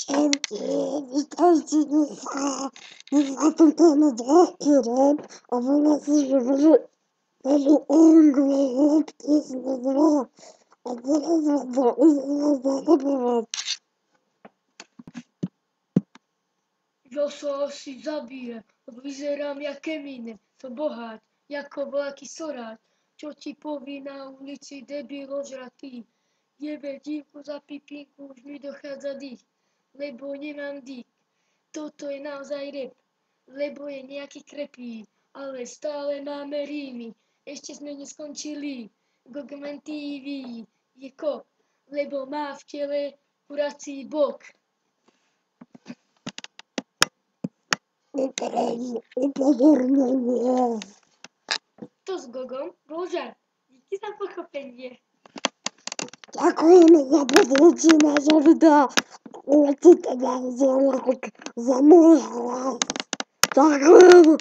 Witajcie dneska ten temat hackerem, a wolę sobie żeby anglojęzki znała, a teraz zaraz Ja sa asi zabijem, lebo vyzerám jak Eminem, som boháč, ako veľký sorák, čo ti poví na ulici debil ožratý. Jebe dívku za pipinku, už mi dochádza dých, lebo nemám dých. Toto je naozaj rap, lebo je nejaký krepí, ale stále máme rímy, ešte sme neskončili. Gogman TV je kop, lebo má v tele kurací bok. upozornenie. To s Gogom bol žart. Díky za pochopenie. Ďakujeme za pozrietie nášho videa. Určite dajte like za môj hlas. Ďakujem.